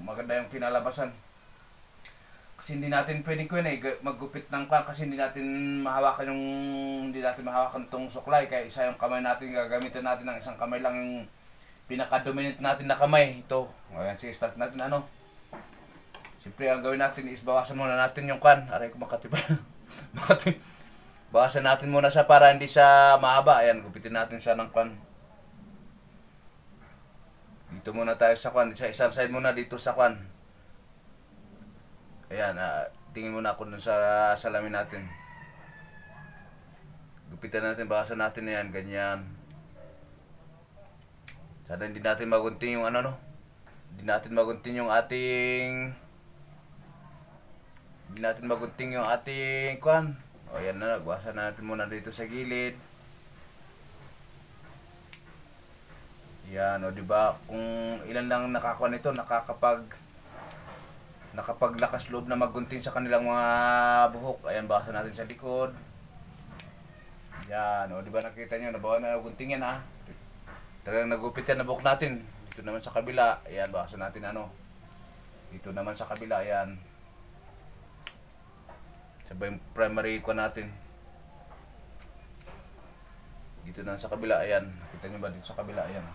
Maganda yung kinalabasan. Kasi hindi natin pwedeng maggupit ng pan kasi hindi natin mahawakan tong suklay, kaya isa yung kamay natin, gagamitin natin ng isang kamay lang yung pinaka-dominant natin na kamay. Ito. Ngayon, sige, start natin Siyempre, ang gawin natin is bawasan muna natin yung kan. Aray ko makatiba. Bawasan natin muna siya para hindi siya mahaba. Ayan, gupitin natin siya ng kan. Dito muna tayo sa kwan. Sa isang side muna dito sa kwan. Ayan, tingin muna ako dun sa salamin natin. Gupitan natin, bakasan natin yan, ganyan. Sana hindi natin magunting yung Hindi natin magunting yung ating kwan. O yan na, bawasan natin muna dito sa gilid. Yan, o diba, kung ilan lang nakakuha nito, nakapaglakas loob na maggunting sa kanilang mga buhok. Ayan, bakasan natin sa likod. Yan, o diba nakita nyo, nabawa na gunting yan Talagang nagupit yan na buhok natin. Dito naman sa kabila, ayan, bakasan natin Dito naman sa kabila, ayan. Sabay yung primary ko natin. Dito naman sa kabila, ayan. Nakita nyo ba dito sa kabila, ayan.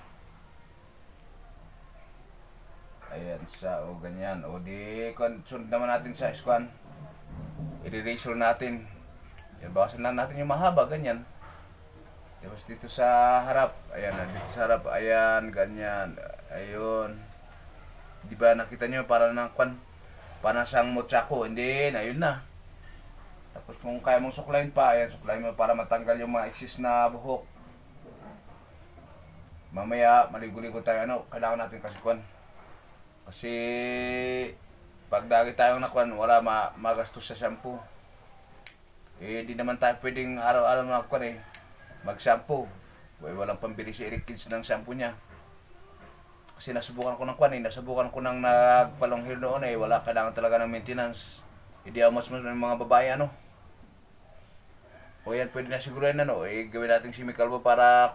Ayan siya, o ganyan. O di, sunod naman natin sa iskuan. I-razor natin. Yan, bakasan lang natin yung mahaba, ganyan. Tapos dito sa harap, ayan, dito sa harap, ayan, ganyan. Ayun. Di ba nakita nyo, para siyang mochako. Hindi, ayun na. Tapos kung kaya mong suklayin pa, ayan, suklayin mo para matanggal yung mga excess na buhok. Mamaya, maligo-ligo tayo, kailangan natin kasi pag dagi tayong wala magastos sa shampoo. Di naman tayo pwedeng araw-araw mag-shampoo. Walang pambili si Eric Kids ng shampoo niya. Kasi nasubukan ko nasubukan ko ng nagpalong hair noon wala, kailangan talaga ng maintenance. Hindi mas ng mga babae O yan, pwede na siguro yan gawin natin si Mikalbo para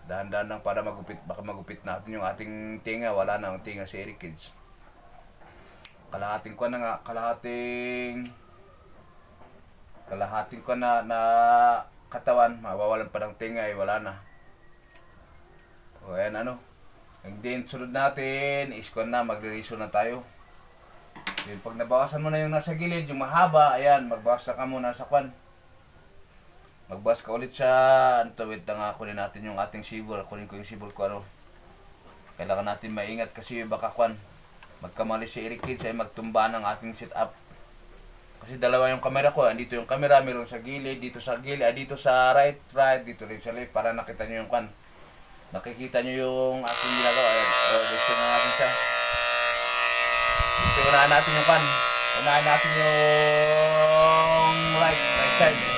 dahan-dahan lang para baka magupit natin yung ating tinga. Wala na ang tinga si Eric Kids. Kalahating na katawan, mawawalan pa ng tinga, wala na. O ayan, and then sunod natin is magre-razor na tayo. Then pag nabawasan mo na yung nasa gilid, yung mahaba, ayan, magbawas ka muna sa Magbawas ka ulit sa wait na nga, kunin natin yung ating sibol. Kunin ko yung sibol ko Kailangan natin maingat kasi baka magkamali si Eric Kids ay magtumba ng ating setup. Kasi dalawa yung camera ko. Dito yung camera, meron sa gilid, dito sa gilid, dito sa right, dito rin sa left, para nakita nyo yung nakikita nyo yung ating ginagawa. Ayan, gusto na natin siya. Gusto unahan natin yung unahan natin yung right side.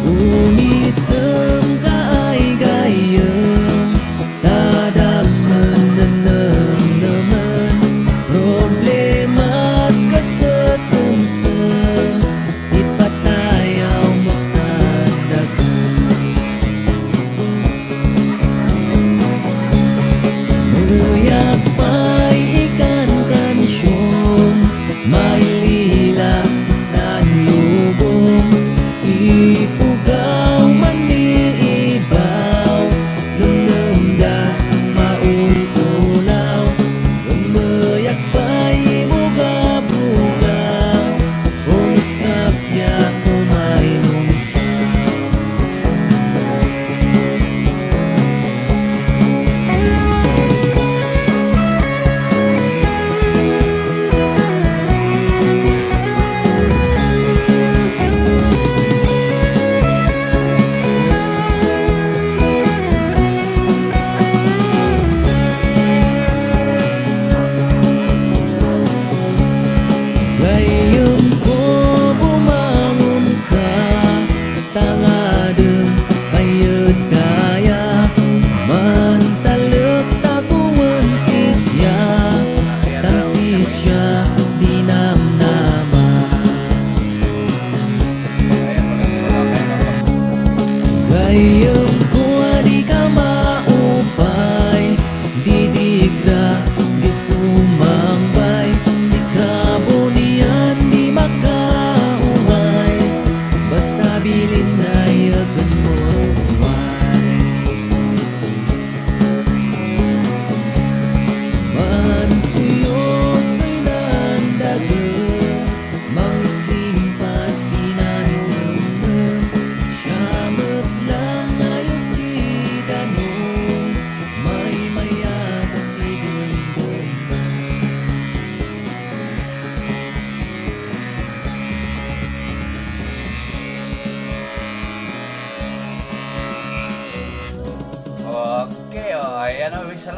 Umisem kaay gayem tadam menenang-nemen problemas kasesemsem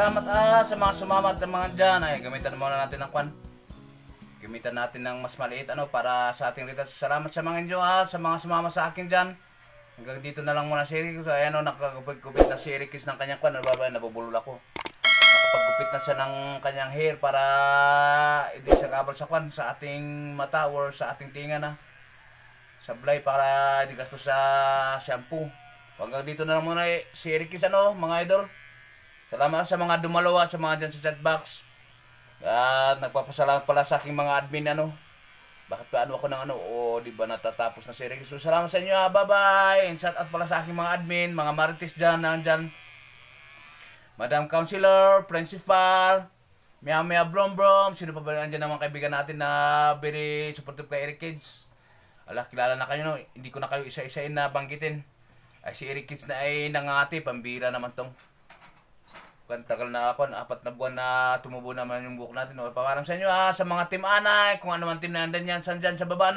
salamat sa mga sumamat ng mga dyan. Ay, gamitan muna natin ng kwan. Gamitan natin ng mas maliit para sa ating rito. Salamat sa mga inyo sa mga sumama sa akin dyan. Hanggang dito na lang muna si Ricky. So, ayan nakagupit na si Ricky ng kanyang kwan. Nabubulol ako. Nakapagupit na siya ng kanyang hair para hindi siya kabal sa kwan, sa ating mata or sa ating tinga na. Sablay para hindi gastos sa shampoo. Hanggang dito na lang muna si Ricky mga idol. Salamat sa mga dumalo at sa mga dyan sa chat box. At nagpapasalamat pala sa aking mga admin Bakit pa ako ng di ba natatapos na si Ricky. So salamat sa inyo bye bye. And shout out pala sa aking mga admin, mga marites dyan, nandyan. Madam Counselor, Principal, Mia Brom Brom, sino pa ba nandyan ng mga kaibigan natin na very supportive kay Eric Kids. Kilala na kayo hindi ko na kayo isa-isain na banggitin. Ay si Eric Kids na ay nangangati, pambira naman tong. Tagal na ako, 4 na buwan na tumubo naman yung buhok natin. Paparam sa inyo sa mga team anay, kung ano man team na andan yan, saan dyan sa baba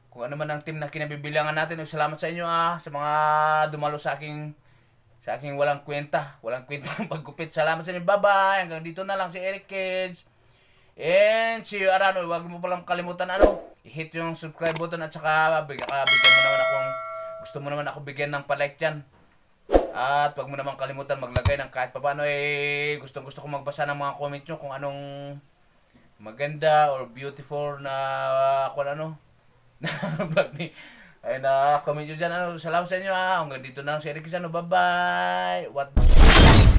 Kung ano man ang team na kinabibilangan natin. Salamat sa inyo sa mga dumalo sa aking walang kwenta ng paggupit. Salamat sa inyo, bye bye. Hanggang dito na lang si Eric Kids. And see you around. Huwag mo palang kalimutan i-hit yung subscribe button at saka bigyan mo naman gusto mo naman ako bigyan ng palike dyan. At wag mo naman kalimutan maglagay ng kahit paano gustong ko magbasa ng mga comment nyo kung anong maganda or beautiful na na vlog ni comment nyo dyan. Salamat sa inyo hanggang dito na lang si Eric Kids. Bye bye.